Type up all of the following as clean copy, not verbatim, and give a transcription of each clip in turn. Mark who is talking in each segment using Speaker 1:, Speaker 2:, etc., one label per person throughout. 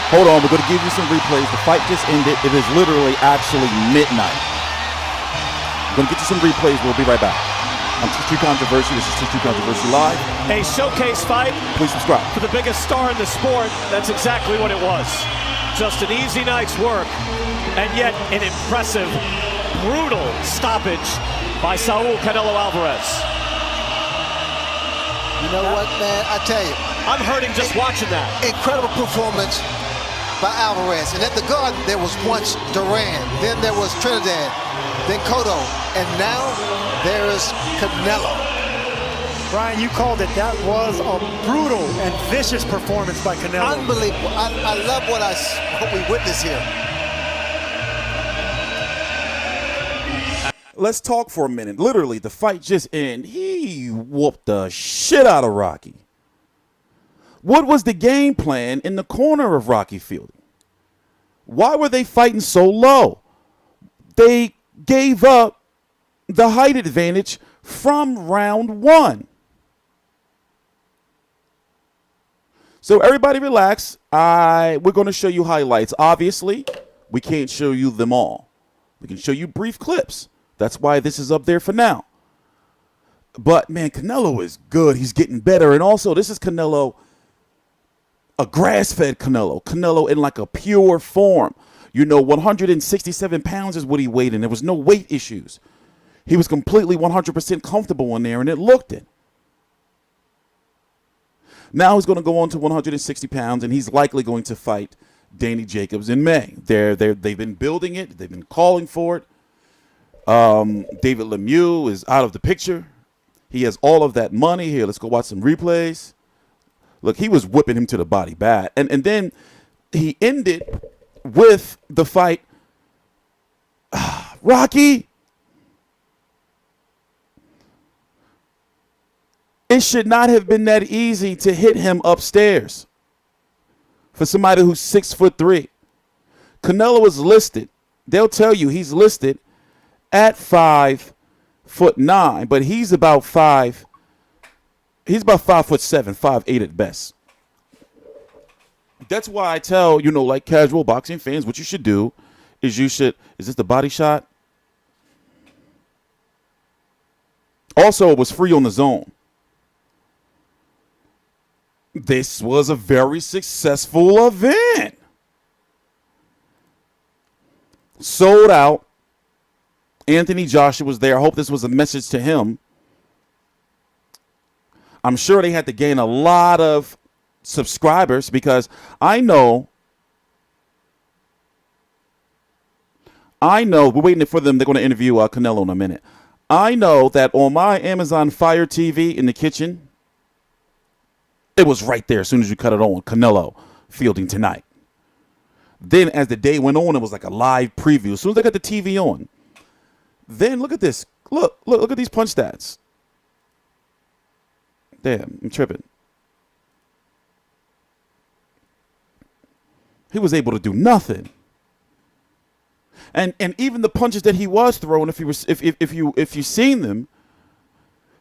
Speaker 1: Hold on, we're going to give you some replays. The fight just ended. It is literally actually midnight. I'm going to get you some replays. We'll be right back. I'm TstreeT Controversy. This is TstreeT Controversy Live.
Speaker 2: A showcase fight.
Speaker 1: Please subscribe.
Speaker 2: For the biggest star in the sport. That's exactly what it was. Just an easy night's work, and yet an impressive, brutal stoppage by Saul Canelo Alvarez.
Speaker 3: You know what, man? I tell you.
Speaker 2: I'm hurting just watching that.
Speaker 3: Incredible performance by Alvarez. And at the Garden, there was once Duran, then there was Trinidad, then Cotto, and now there is Canelo.
Speaker 4: Brian, you called it. That was a brutal and vicious performance by Canelo.
Speaker 3: Unbelievable. I love what we witnessed here.
Speaker 1: Let's talk for a minute. Literally, the fight just ended. He whooped the shit out of Rocky. What was the game plan in the corner of Rocky Fielding? Why were they fighting so low? They gave up the height advantage from round one. So everybody relax. We're going to show you highlights. Obviously, we can't show you them all. We can show you brief clips. That's why this is up there for now. But, man, Canelo is good. He's getting better. And also, this is Canelo, a grass-fed Canelo. Canelo in like a pure form. You know, 167 pounds is what he weighed in. There was no weight issues. He was completely 100% comfortable in there, and it looked it. Now he's going to go on to 160 pounds, and he's likely going to fight Danny Jacobs in May. They've been building it. They've been calling for it. David Lemieux is out of the picture. He has all of that money. Here, let's go watch some replays. Look, he was whipping him to the body bad. And then he ended with the fight. Rocky, it should not have been that easy to hit him upstairs for somebody who's 6'3". Canelo is listed. They'll tell you he's listed at 5'9", but he's about 5'7", 5'8" at best. That's why I tell, you know, like casual boxing fans, what you should do is is this the Bodyshot? Also, it was free on the zone. This was a very successful event. Sold out. Anthony Joshua was there. I hope this was a message to him. I'm sure they had to gain a lot of subscribers because I know we're waiting for them. They're going to interview Canelo in a minute. I know that on my Amazon Fire TV in the kitchen, it was right there as soon as you cut it on. Canelo fielding tonight. Then as the day went on, it was like a live preview. As soon as I got the TV on, then look at this. Look at these punch stats. Damn, I'm tripping. He was able to do nothing. And even the punches that he was throwing, if you seen them,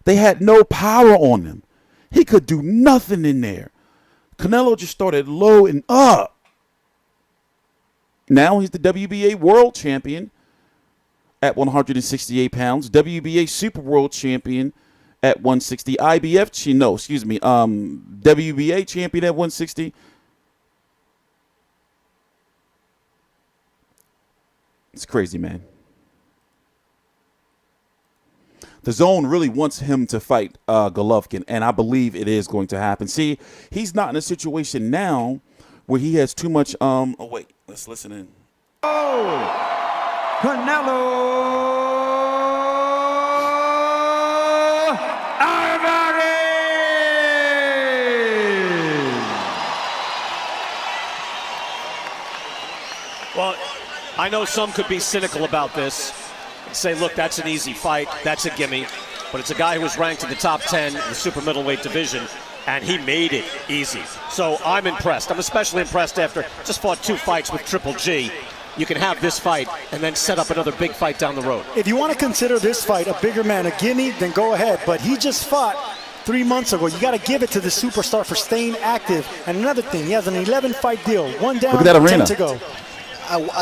Speaker 1: they had no power on them. He could do nothing in there. Canelo just started low and up. Now he's the WBA world champion at 168 pounds, WBA Super World Champion at 160, WBA champion at 160. It's crazy, man. The zone really wants him to fight Golovkin, and I believe it is going to happen. See, he's not in a situation now where he has too much. Oh, wait, let's listen in.
Speaker 5: Oh! Canelo Alvarez!
Speaker 2: Well, I know some could be cynical about this and say, look, that's an easy fight, that's a gimme. But it's a guy who was ranked in the top 10 in the super middleweight division, and he made it easy. So I'm impressed. I'm especially impressed after just fought 2 fights with Triple G. You can have this fight and then set up another big fight down the road.
Speaker 4: If you want to consider this fight a bigger man, a gimme, then go ahead. But he just fought 3 months ago. You got to give it to the superstar for staying active. And another thing, he has an 11-fight deal. 1 down,
Speaker 1: Look at that arena.
Speaker 4: 10 to go.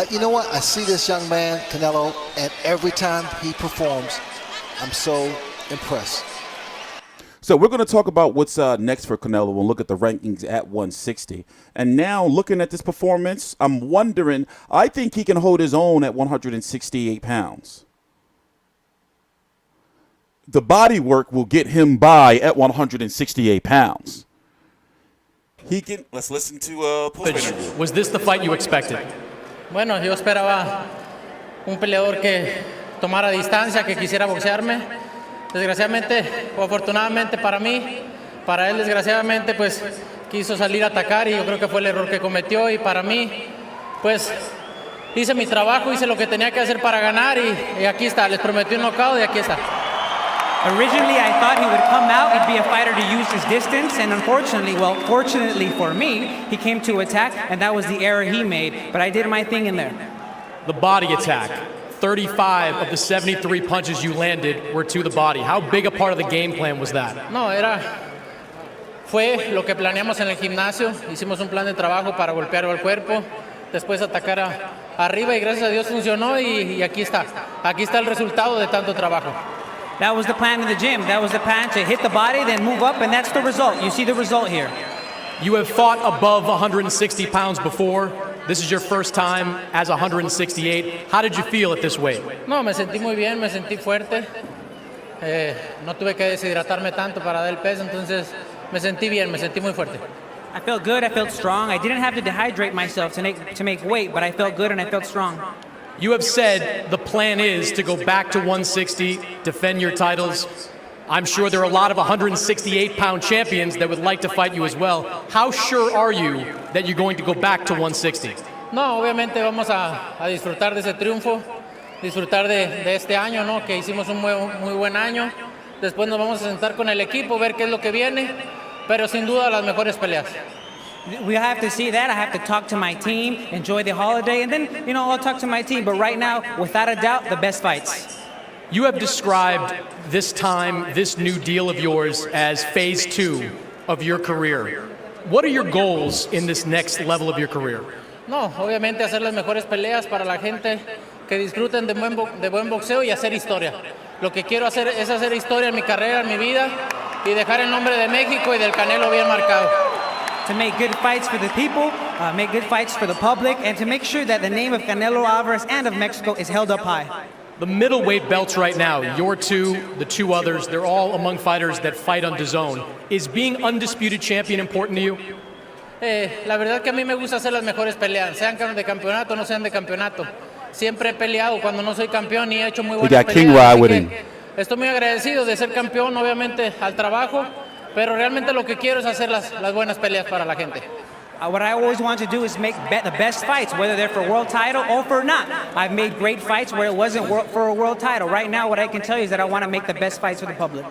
Speaker 3: You know what? I see this young man, Canelo, and every time he performs, I'm so impressed.
Speaker 1: So we're going to talk about what's next for Canelo. We'll look at the rankings at 160. And now looking at this performance, I'm wondering, I think he can hold his own at 168 pounds. The body work will get him by at 168 pounds. He can. Let's listen to post-interview.
Speaker 6: Was this the fight you expected?
Speaker 7: Bueno, yo esperaba un peleador que tomara distancia, que quisiera boxearme. Desgraciadamente o afortunadamente para mí, para él desgraciadamente pues quiso salir a atacar y yo creo que fue el error que cometió y para mí pues hice mi trabajo, hice lo que tenía que hacer para ganar y aquí está, les prometí un knockout y aquí está.
Speaker 8: Originally, I thought he would come out, he'd be a fighter to use his distance, and unfortunately, well, fortunately for me, he came to attack, and that was the error he made, but I did my thing in there.
Speaker 6: The body attack. 35 of the 73 punches you landed were to the body. How big a part of the game plan was that?
Speaker 7: No, fue lo que planeamos en el gimnasio, hicimos un plan de trabajo para golpear al cuerpo, después atacar arriba y gracias a Dios funcionó y aquí está el resultado de tanto trabajo.
Speaker 8: That was the plan in the gym. That was the plan to hit the body, then move up, and that's the result. You see the result here.
Speaker 6: You have fought above 160 pounds before. This is your first time as 168. How did you feel at this weight?
Speaker 7: No, me sentí muy bien, me sentí fuerte. No tuve que deshidratarme tanto para dar el peso, entonces me sentí bien, me sentí muy fuerte.
Speaker 8: I felt good, I felt strong. I didn't have to dehydrate myself to make weight, but I felt good and I felt strong.
Speaker 6: You have said the plan is to go back to 160, defend your titles. I'm sure there are a lot of 168-pound champions that would like to fight you as well. How sure are you that you're going to go back to 160?
Speaker 7: No, obviamente vamos a disfrutar de ese triunfo, disfrutar de este año, ¿no? Que hicimos un muy buen año. Después nos vamos a sentar con el equipo, ver qué es lo que viene, pero sin duda las mejores peleas.
Speaker 8: We have to see that. I have to talk to my team, enjoy the holiday, and then, I'll talk to my team. But right now, without a doubt, the best fights.
Speaker 6: You have described this time, this new deal of yours, as phase 2 of your career. What are your goals in this next level of your career?
Speaker 7: No, obviamente hacer las mejores peleas para la gente, que disfruten de buen boxeo y hacer historia. Lo que quiero hacer es hacer historia en mi carrera, en mi vida, y dejar el nombre de México y del Canelo bien marcado.
Speaker 8: To make good fights for the people, make good fights for the public, and to make sure that the name of Canelo Alvarez and of Mexico is held up high.
Speaker 6: The middleweight belts right now, your two, the two others, they're all among fighters that fight on Dazn. Is being undisputed champion important to you?
Speaker 7: La verdad que a mí me gusta hacer las mejores peleas, sean de campeonato o no sean de campeonato. Siempre he peleado cuando no soy campeón y he hecho muy buenas peleas. Así que estoy muy agradecido de ser campeón, obviamente al trabajo, pero realmente lo que quiero es hacer las buenas peleas para la gente.
Speaker 8: What I always want to do is make the best fights, whether they're for a world title or for not. I've made great fights where it wasn't for a world title. Right now, what I can tell you is that I want to make the best fights for the public.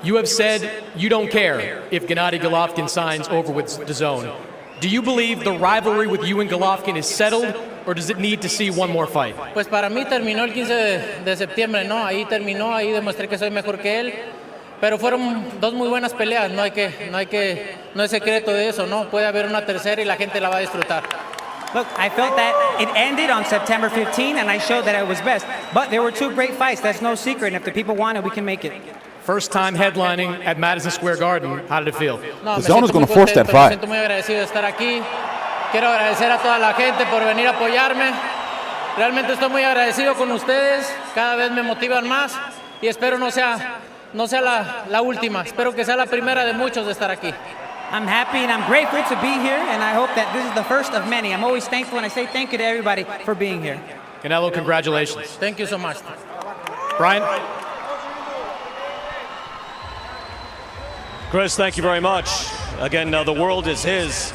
Speaker 6: You have said you don't care if Gennady Golovkin signs over with Dazn. Do you believe the rivalry with you and Golovkin is settled, or does it need to see one more fight?
Speaker 7: Pues para mí terminó el 15 de septiembre, ¿no? Ahí terminó, ahí demostré que soy mejor que él. Pero fueron dos muy buenas peleas, no es secreto de eso, ¿no? Puede haber una tercera y la gente la va a disfrutar.
Speaker 8: Look, I felt that it ended on September 15, and I showed that I was best. But there were two great fights, that's no secret, and if the people want it, we can make it.
Speaker 6: First time headlining at Madison Square Garden, how did it feel?
Speaker 7: No,
Speaker 1: Dazn is going to force that fight.
Speaker 7: Me siento muy agradecido de estar aquí. Quiero agradecer a toda la gente por venir a apoyarme. Realmente estoy muy agradecido con ustedes, cada vez me motivan más y espero no sea la última. Espero que sea la primera de muchos de estar aquí.
Speaker 8: I'm happy and I'm grateful to be here, and I hope that this is the first of many. I'm always thankful, and I say thank you to everybody for being here.
Speaker 6: Canelo, congratulations.
Speaker 7: Thank you so much.
Speaker 6: Brian?
Speaker 2: Chris, thank you very much. Again, the world is his.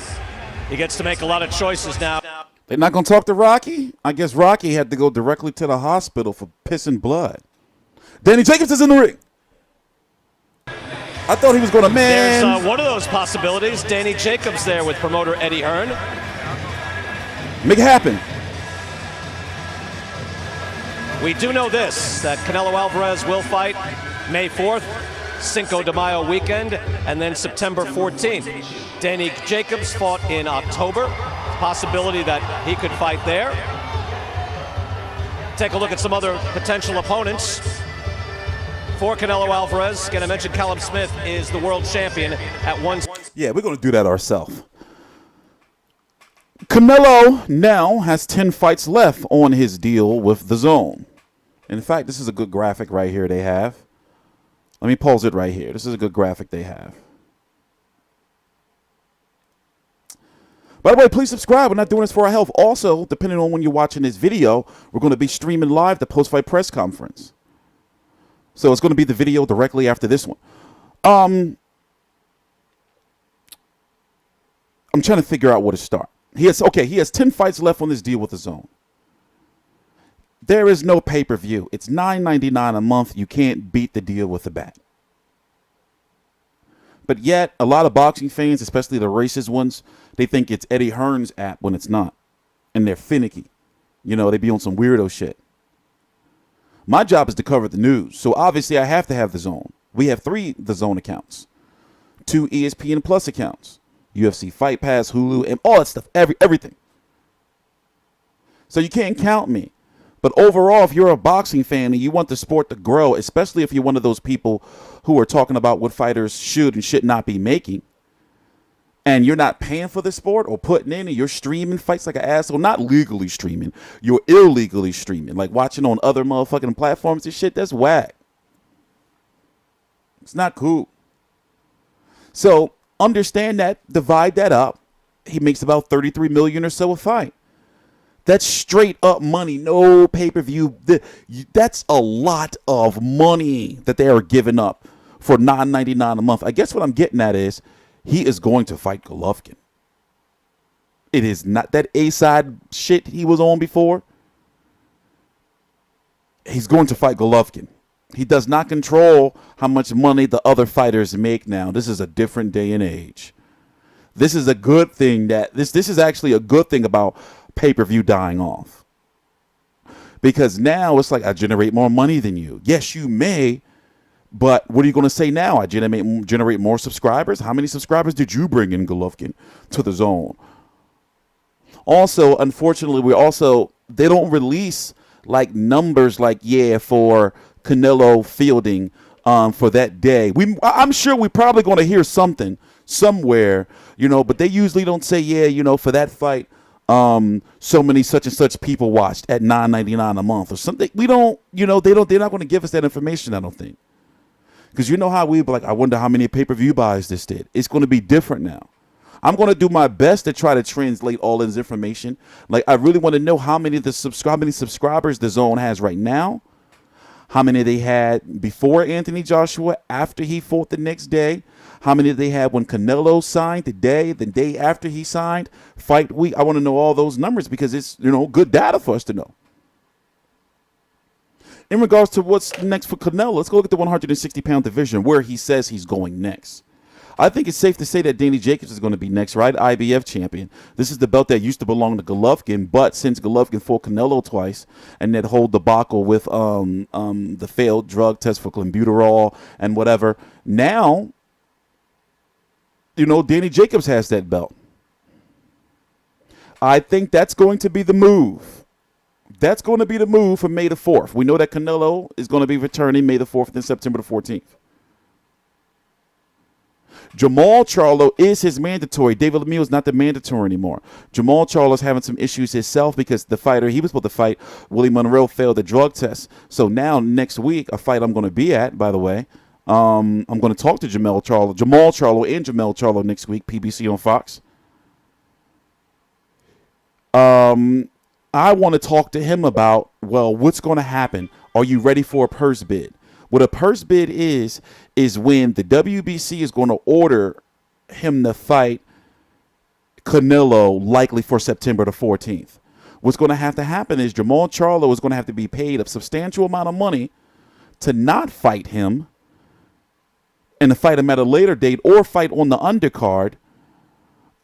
Speaker 2: He gets to make a lot of choices now.
Speaker 1: They're not going to talk to Rocky? I guess Rocky had to go directly to the hospital for pissing blood. Danny Jacobs is in the ring. I thought he was going to
Speaker 2: There's one of those possibilities. Danny Jacobs there with promoter Eddie Hearn.
Speaker 1: Make it happen.
Speaker 2: We do know this, that Canelo Alvarez will fight May 4th. Cinco de Mayo weekend, and then September 14th. Danny Jacobs fought in October. Possibility that he could fight there. Take a look at some other potential opponents. For Canelo Alvarez, again, I mentioned Callum Smith is the world champion at one.
Speaker 1: Yeah, we're going to do that ourselves. Canelo now has 10 fights left on his deal with Dazn. In fact, this is a good graphic right here they have. Let me pause it right here. This is a good graphic they have. By the way, please subscribe. We're not doing this for our health. Also, depending on when you're watching this video, we're going to be streaming live the post-fight press conference. So it's going to be the video directly after this one. I'm trying to figure out where to start. He has 10 fights left on this deal with Dazn. There is no pay-per-view. It's $9.99 a month. You can't beat the deal with a bat. But yet, a lot of boxing fans, especially the racist ones, they think it's Eddie Hearn's app when it's not. And they're finicky. You know, they be on some weirdo shit. My job is to cover the news. So obviously I have to have Dazn. We have 3 Dazn accounts. 2 ESPN Plus accounts. UFC Fight Pass, Hulu, and all that stuff. Everything. So you can't count me. But overall, if you're a boxing fan and you want the sport to grow, especially if you're one of those people who are talking about what fighters should and should not be making, and you're not paying for the sport or putting in and you're streaming fights like an asshole, not legally streaming, you're illegally streaming, like watching on other motherfucking platforms and shit, that's whack. It's not cool. So understand that, divide that up. He makes about $33 million or so a fight. That's straight up money, no pay-per-view. That's a lot of money that they are giving up for $9.99 a month. I guess what I'm getting at is he is going to fight Golovkin. It is not that A-side shit he was on before. He's going to fight Golovkin. He does not control how much money the other fighters make now. This is a different day and age. This is a good thing that this is actually a good thing about pay-per-view dying off. Because now it's like I generate more money than you. Yes, you may, but what are you going to say now? I generate more subscribers? How many subscribers did you bring in, Golovkin, to Dazn? Also, unfortunately, they don't release like numbers like, for Canelo fielding for that day. I'm sure we're probably going to hear something somewhere, but they usually don't say, for that fight, so many such and such people watched at $9.99 a month or something. We don't, they're not going to give us that information, I don't think. Because you know how we be like, I wonder how many pay-per-view buys this did. It's going to be different now. I'm going to do my best to try to translate all this information. Like, I really want to know how many subscribers Dazn has right now, how many they had before Anthony Joshua, after he fought the next day, how many they had when Canelo signed, the day after he signed, fight week. I want to know all those numbers because it's, good data for us to know. In regards to what's next for Canelo, let's go look at the 160-pound division where he says he's going next. I think it's safe to say that Danny Jacobs is going to be next, right? IBF champion. This is the belt that used to belong to Golovkin, but since Golovkin fought Canelo twice and that whole debacle with the failed drug test for clenbuterol and whatever, now, Danny Jacobs has that belt. I think that's going to be the move. That's going to be the move for May the 4th. We know that Canelo is going to be returning May the 4th and September the 14th. Jamal Charlo is his mandatory. David Lemieux is not the mandatory anymore. Jamal Charlo is having some issues himself because the fighter he was supposed to fight, Willie Monroe, failed the drug test. So now next week, a fight I'm going to be at, by the way, I'm going to talk to Jamal Charlo and Jamal Charlo next week, PBC on Fox. I want to talk to him about, what's going to happen? Are you ready for a purse bid? What a purse bid is when the WBC is going to order him to fight Canelo likely for September the 14th. What's going to happen is Jamal Charlo is going to have to be paid a substantial amount of money to not fight him and to fight him at a later date or fight on the undercard.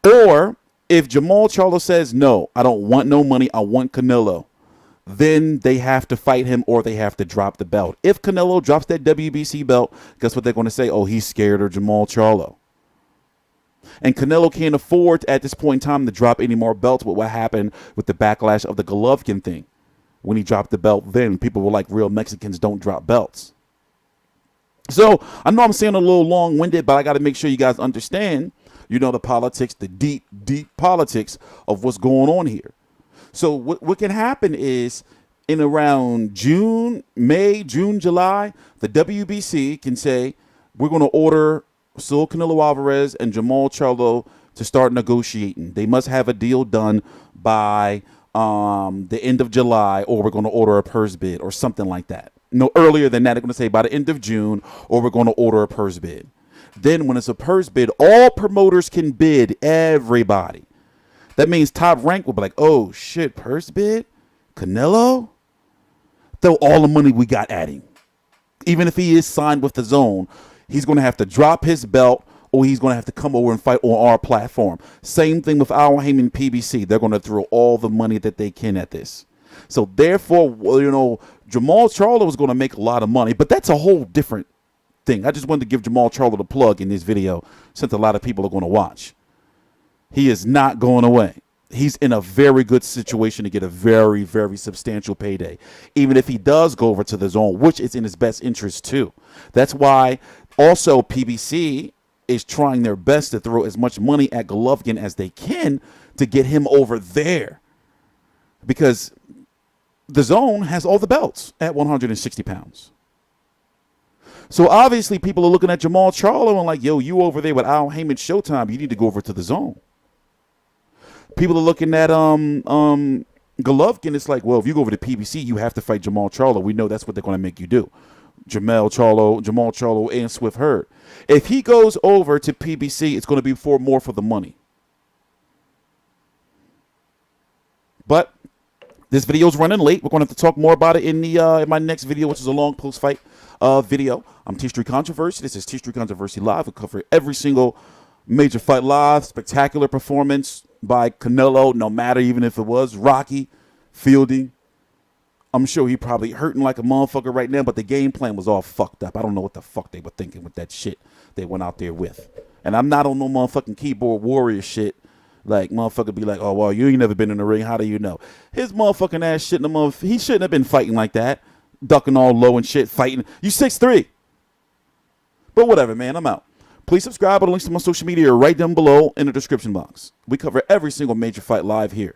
Speaker 1: Or if Jamal Charlo says, no, I don't want no money, I want Canelo, then they have to fight him or they have to drop the belt. If Canelo drops that WBC belt, guess what they're going to say? Oh, he's scared of Jamal Charlo. And Canelo can't afford at this point in time to drop any more belts with what happened with the backlash of the Golovkin thing. When he dropped the belt, then people were like, real Mexicans don't drop belts. So I know I'm saying a little long-winded, but I got to make sure you guys understand, you know, the politics, the deep, deep politics of what's going on here. So what can happen is in around May, June, July, the WBC can say, we're going to order Saul Canelo Alvarez and Jamal Charlo to start negotiating. They must have a deal done by the end of July, or we're going to order a purse bid or something like that. No earlier than that, they're going to say by the end of June, or we're going to order a purse bid. Then when it's a purse bid, all promoters can bid, everybody. That means Top Rank will be like, oh shit, purse bid? Canelo? Throw all the money we got at him. Even if he is signed with the Zone, he's going to have to drop his belt, or he's going to have to come over and fight on our platform. Same thing with Al Haymon PBC. They're going to throw all the money that they can at this. So therefore, you know, Jamal Charlo is going to make a lot of money, but that's a whole different thing. I just wanted to give Jamal Charlo the plug in this video since a lot of people are going to watch. He is not going away. He's in a very good situation to get a very, very substantial payday, even if he does go over to the Zone, which is in his best interest too. That's why also PBC is trying their best to throw as much money at Golovkin as they can to get him over there, because the Zone has all the belts at 160 pounds. So obviously people are looking at Jamal Charlo and like, yo, you over there with Al Haymon Showtime, you need to go over to the Zone. People are looking at Golovkin. It's like, well, if you go over to PBC, you have to fight Jamal Charlo. We know that's what they're going to make you do. Jamal Charlo, and Swift Hurd. If he goes over to PBC, it's going to be more for the money. But this video is running late. We're going to have to talk more about it in my next video, which is a long post-fight video. I'm TstreeT Controversy. This is TstreeT Controversy Live. We cover every single major fight live. Spectacular performance by Canelo, no matter even if it was rocky fielding. I'm sure he probably hurting like a motherfucker right now, but the game plan was all fucked up. I don't know what the fuck they were thinking with that shit they went out there with. And I'm not on no motherfucking keyboard warrior shit. Like, motherfucker be like, oh, well, you ain't never been in the ring. How do you know? His motherfucking ass shit in the motherfucker. He shouldn't have been fighting like that. Ducking all low and shit, fighting. You 6'3". But whatever, man. I'm out. Please subscribe. The links to my social media are right down below in the description box. We cover every single major fight live here.